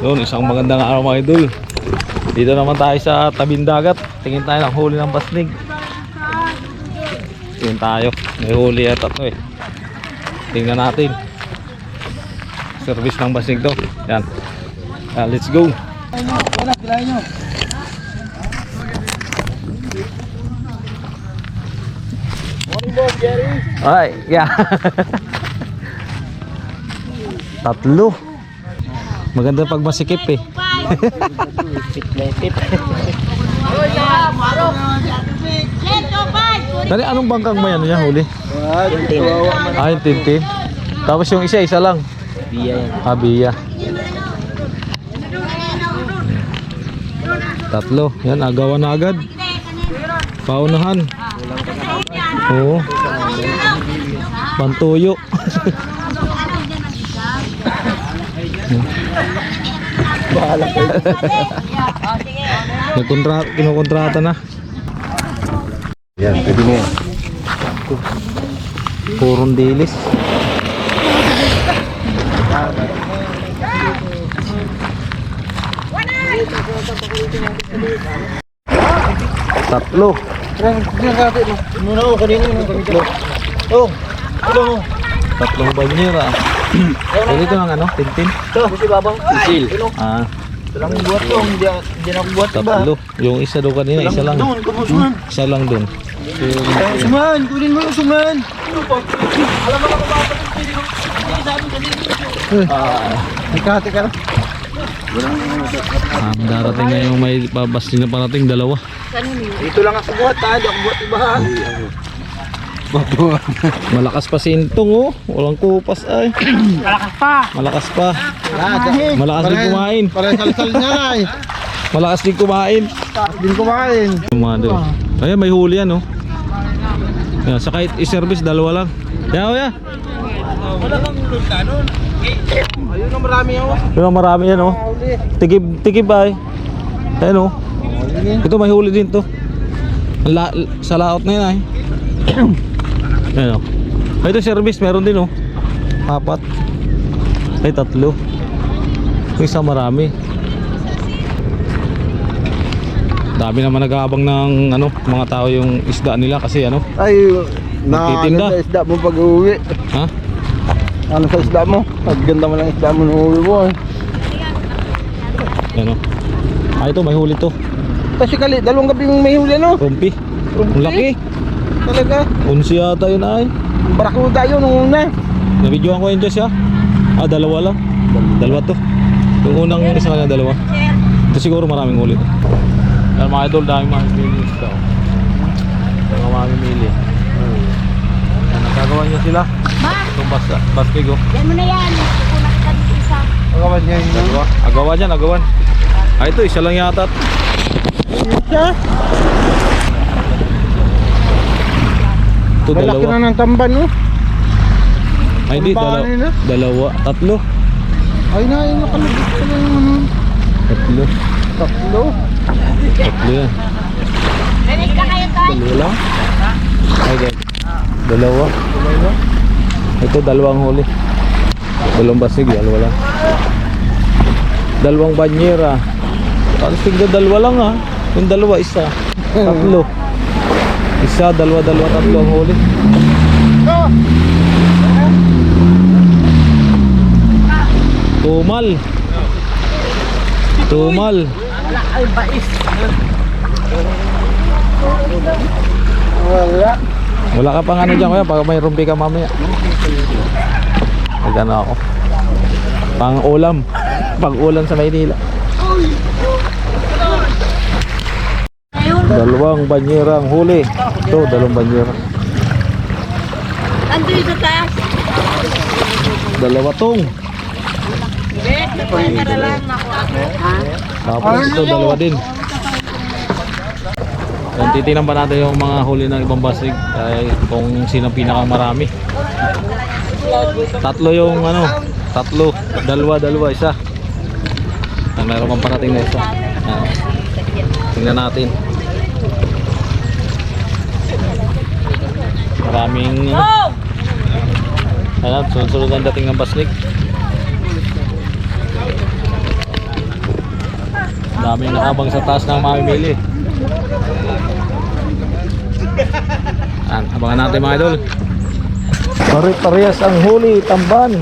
Doon, isang magandang araw mga idol. Dito naman tayo sa tabing dagat. Tingin tayo ng huli ng basnig. Tingin tayo. May huli at tatlo eh. Tingnan natin. Service ng basnig to. Yan. Let's go. Ay, yeah. Tatlo. Maganda pag masikip eh. Dali, anong bangkang may ano niya huli? Ah, yung tintin. Tapos yung isa lang. Biya yan. Ah, biya. Tatlo. Yan, agawan na agad. Paunahan. Oo. Pantuyo. Kinukontrata na. Yan, pwede nga. Purong dilis. Tatlo. Tatlong banyera. Dito ang ano, tintin. Ito, si Babang. Isil. Ah, Ito lang buhat to, hindi na buhat ba? tatlo. Yung isa daw kanina, isa lang. Isa lang dun. Suman, kunin mo yung suman. Alam mo na kung bakit Hati ka lang. Darating na yung may babasting na parating, dalawa. Dito lang ako buhat ha, di ako buhat iba ha. Malakas pa si Intong oh. Walang kupas ay. Malakas pa. Malakas din kumain. Sal-sal niya na eh. Malakas din kumain. Din kumain. Ayan, may huli yan oh. Yan, sa kahit i-service, dalawa lang. Yan oh ya. Wala kang lunta nun. Ayun ang marami yan oh. Yun ang marami yan oh. Tikib ay. Ayan oh. Ito may huli din to. Sa laot na yan ay. Ayan o. Ito service, meron din o. 4. Ay 3. Yung isa marami. Dami naman nag-aabang ng ano, mga tao yung isda nila kasi ano. Ay, Magtitinda. sa isda mo pag-uwi. Ha? Ano sa isda mo? Pag-ganda mo lang isda mo nung uwi mo eh. Ayan o. Ah, ito may huli to. Kasi kali, dalawang gabi may huli ano? Rumpi. Ang laki. Talaga. 11 yata yun ay. Barakuda yun nung una. Nabidyoan ko yun dyan siya. Ah, dalawa lang. Dalawa to. Yung unang isa kanya dalawa. Ito siguro maraming huli. Yan mga idol, daming mamimili isda. Mga mamimili. Yan, nagkagawa niya sila. Itong bastig oh. Yan mo na yan. Kukunan kita dito isa. Agawan niya yun. Dalawa. Agawan dyan, agawan. Ah, ito isa lang yata. Siya? Ito Malaki dalawa. na ng tamban no? Ay hindi, Tambahan nila? dalawa. Tatlo. Ay na, yun nakalabit ka lang naman. Tatlo. Tatlo. Tatlo yan. Ready ka kayo tayo? Dalawa lang. Ay guys. Dalawa. Ito dalawang huli. Dalawang basig, dalawa lang. Dalawang banyera. Tapos tigda dalawa lang ha. Yung dalawa isa. Tatlo. Isa, dalawa, tatlo ang huli. Tumal. Tumal. Ay, bais. Wala. Wala ka pang ano dyan kuya, pag may rumpi ka mamaya. Nagano ako. Pang ulam. Pang ulam sa Maynila. Dalawang banyera ang huli. Ito, dalawang banyera. Andun sa taas. Dalawa tong. Tapos ito, dalawa din. Yan, titignan pa natin yung mga huli ng ibang basig kung sino pinakamarami. Tatlo yung ano, tatlo, dalawa, isa. Meron pang parating na isa. Tingnan natin. Maraming sunod-sunod ang dating ng basnig. Daming nakabang sa taas ng mamimili. Yan, abangan natin mga idol. Pare-parehas ang huli, tamban.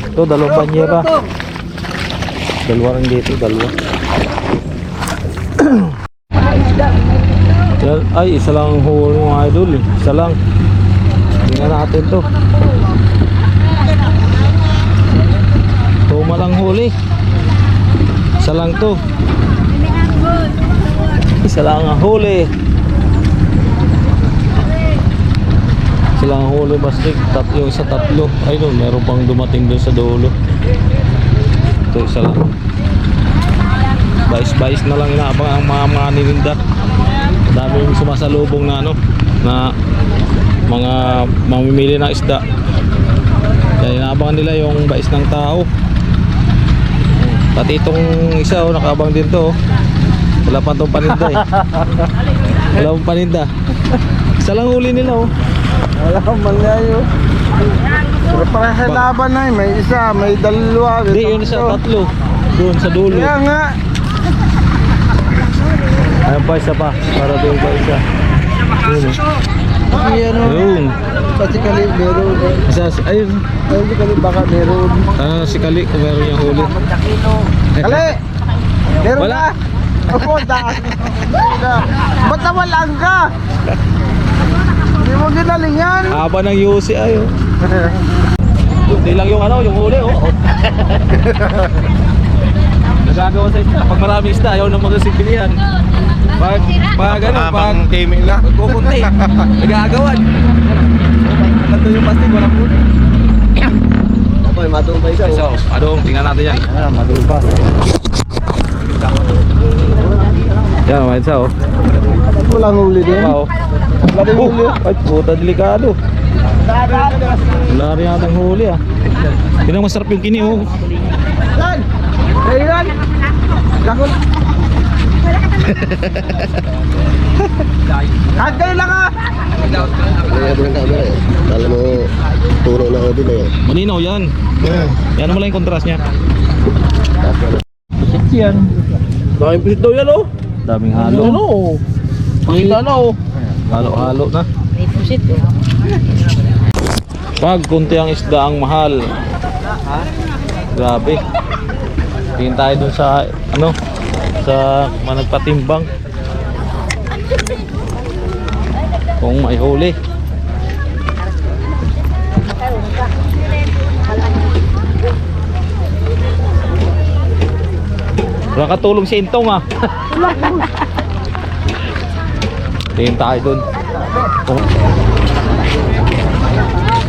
Ito, dalawang banyera. Dalawa rin dito, dalawa. Yan, ay, isa lang ang huli mga idol. Isa lang. Tingnan natin to. Tuma lang huli. Isa lang to. Isa lang ang huli. Isa lang ang huli, bastik. Tatlo, isa tatlo. Ayun, meron pang dumating doon sa dulo. Ito, isa lang. Bais-bais na lang inaabang ang mga nilinda. Daming sumasalubong na ano, na mga mamimili ng isda. Kaya inaabangan nila yung bais ng tao. Pati itong isa, oh, nakaabang din to, oh. Wala pa itong paninda eh. Wala pang paninda. Isa lang huli nila, oh. Wala kang mangayo. Pero para sa laban na may isa, may dalawa. Hindi, yun isa, tatlo. Doon sa dulo. Kaya nga. Ayun pa, isa pa. Para doon pa isa. Yun, oh. Ayan o. Ayun. Kasi kali meron. Isa, ayun. Kasi kali baka meron. Si Kali kung meron yung huli. Kali! Meron Wala. ka? Opo, daan. Ba't nawalan ka? Hindi mo ginalingan. Haba ng Yossi, ayun. Hindi lang yung ano, yung huli, oh. Nagagawa sa isda. Pag marami isda, ayaw na magsibilihan. Pag ano, pag timing na. kukunti, nagagawan. Nandun yung plastic, walang huli. Opo, madung pa isa. So, adong, tingnan natin yan. Madung pa. Yan, mga isa, oh. Walang huli din. Oh. Wala din huli. Ay, puta, delikado. Wala rin yatang huli, ah. Yun ang masarap yung kini, oh. Lan! Kailan? Lakot. Kagay lang ah! Kala mo turo na ako din eh. Malinaw yan. Yan mo lang yung contrast niya. Yan. Daming pilit daw yan, oh. Daming halo. Ano? Pangita na, oh. Halo-halo na. May pusit eh. Pag kunti ang isda ang mahal. Grabe. Tingin tayo dun sa ano, sa managpatimbang. Kung may huli. Wala katulong si Intong, ah. Tingin tayo dun.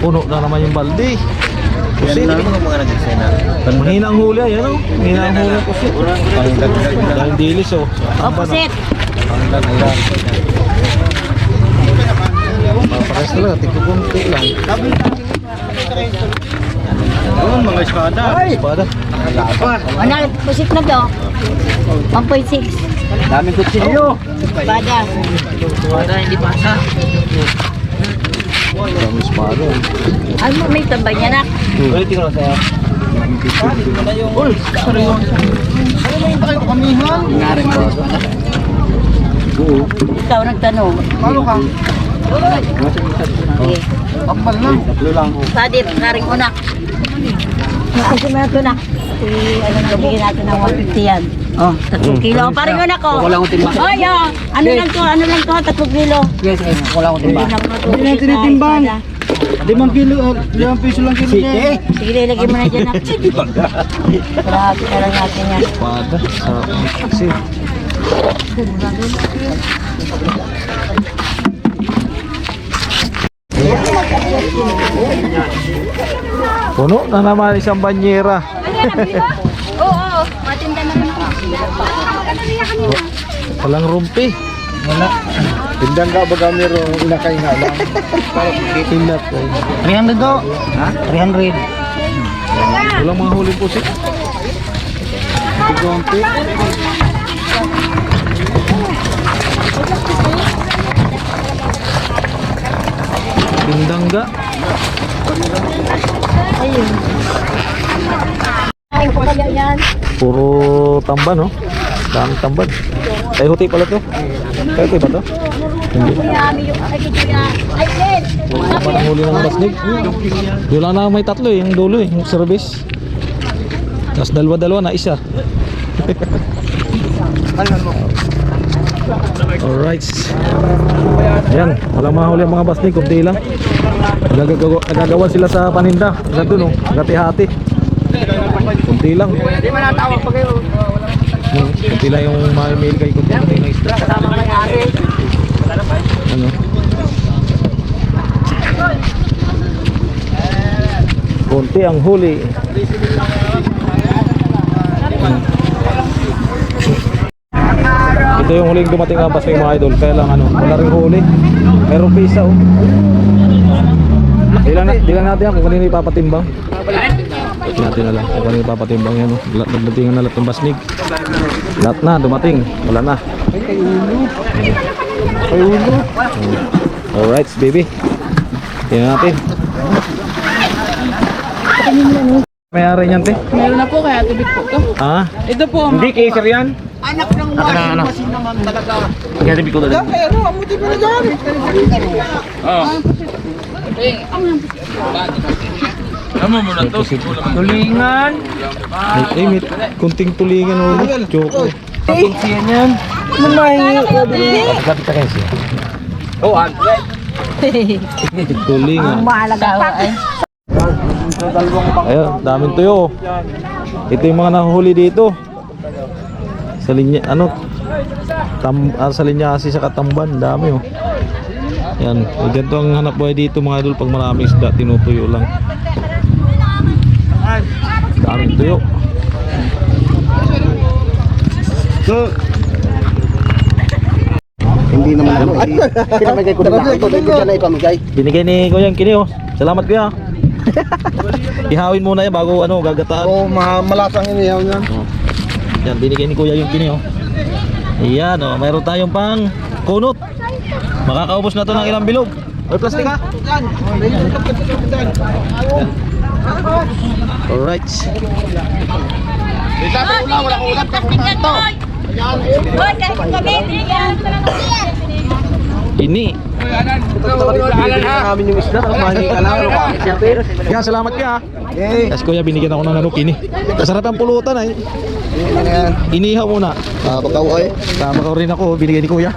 Puno na naman yung balde. Pusit. Mahina ang huli, ayan, oh. Mahina ang huli, pusit. Dahil dilis, oh. Oh, pusit. Pares talaga, tigkukunti lang. Doon, mga espada. Espada. Ano, pusit na to? 1.6. Daming kutsilyo. Bada. Espada, hindi pasa. Dami espada. Ay, may tambay niya na. Ulit tingnan sa'yo. Uy, ano yun? Ano na yung tayo kamihan? Ikaw nagtanong. Paano ka? Sige. Pakbal lang. Sadit, karing unak. Kasi mo na ito na. Ano na, bigyan natin ng 150 yan. Oh. 3 kilo. Paring unak ko. Wala akong timba. Oh, yeah. Ano lang to, 3 kilo. Yes, wala akong timba. Hindi na tinitimbang. 5 kilo, 5 piso lang kilo niya. Sige, ilagay mo na dyan na. Grabe na lang natin yan. Espada. Sarap ng pusit. Puno na naman isang banyera. Oo, matinda na naman. Walang rumpi. Wala. Tindang ka baga meron inakay nga lang. Tinat. 300 do. Ha? 300. Walang mga huling pusit. Tigonti. Tindangga. Ayun. Ay, ko kaya yan. Puro tamba, no? Daming tamban. Tayo huti pala to. Tayo huti ba to? Hindi. Parang huli ng basnig. Wala na may tatlo eh, yung dulo eh, yung service. Tapos dalawa-dalawa na isa. Alright. Ayan, walang mahuli ang mga basnig, kunti lang. Nagagawa sila sa paninda. Hanggang dun oh, hati-hati. Kunti lang. Kunti lang yung mail kay kunti lang yung isda. Ano? Kunti ang huli. Ito yung huling dumating na basnig mga idol. Kaya lang ano, wala rin huli. Merong pisa oh. Di lang natin yan kung kanina ipapatimbang. Natin na lang kung kanina ipapatimbang yan oh. Nagdatingan na lahat ng basnig. Lahat na dumating. Wala na. Ay, ulo. Alright baby. Tingnan natin. May-ari niyan te? Meron na po kaya tubig po to. Ah? Ito po. Hindi caser yan? Anak ng washing machine naman talaga. Kaya tibig ko Kaya pero, amuti ko na dyan. Tulingan. May kunting tulingan ulit. Choco. Yan yan. Kapit ka kasi. Oh, Tulingan. Mahalaga pa. Ayun, daming tuyo. Ito yung mga nahuhuli dito. Sa linya, ano? Sa linya kasi sa Katamban, dami oh. Yan, ganito ang hanap buhay dito mga idol pag maraming isda, tinutuyo lang. Daming tuyo. Hindi naman ano eh. Pinamigay ko na lang ito. Hindi ko siya na ipamigay. Binigay ni Kuya yung kini oh. Salamat Kuya. Ihawin muna yan bago ano, gagataan. Oo, malasang inihaw niyan. Oh. Yan, binigay ni Kuya yung kini oh. Ayan oh, mayroon tayong pang kunot. Makakaubos na to ng ilang bilog. May plastic ha? Yan. Alright. Wala ko ulat ako dito. Hoy, kahit kami, Ini. namin yung isda. Mahingi ka lang. Kaya salamat ka. Eh. Tapos Kuya, binigyan ako ng ano, kini. Masarap ang pulutan ay. Inihaw muna. Bakaw ay. Tama ka rin ako, binigay ni Kuya.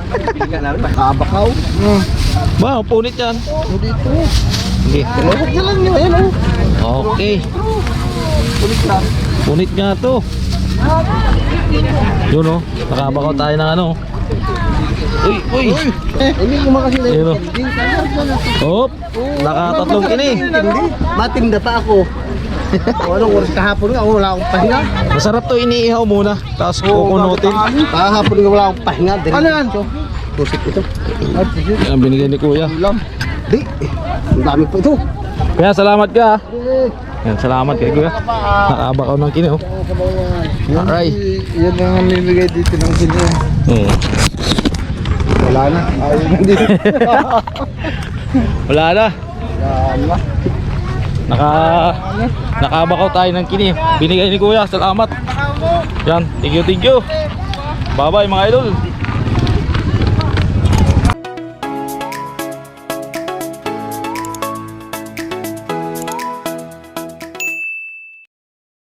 Bakaw. Wow, punit yan. Dito. Sige. Huwag na lang yun. Ayan oh. Okay. Kulit na. Punit nga to. Yun oh, nakabakaw tayo ng ano. Uy, uy. Hindi ko makasi na Ayun oh. Hop, nakatatlong kini. Matinda pa ako. Anong oras kahapon nga, wala akong pahinga. Masarap to, iniihaw muna. Tapos kukunutin. Kahapon nga wala akong pahinga. Ano yan? Pusik ito. Yan, binigay ni Kuya. Ulam. Di. Ang dami po ito. Kaya salamat ka. Yan, salamat kay Kuya. Nakabakaw ng kini oh. Alright. Yan ang namimigay dito ng sino. Wala na. Ayun na dito. Wala na. Wala. Nakabakaw tayo ng kini. Binigay ni Kuya, salamat. Yan, thank you. Bye bye mga idol.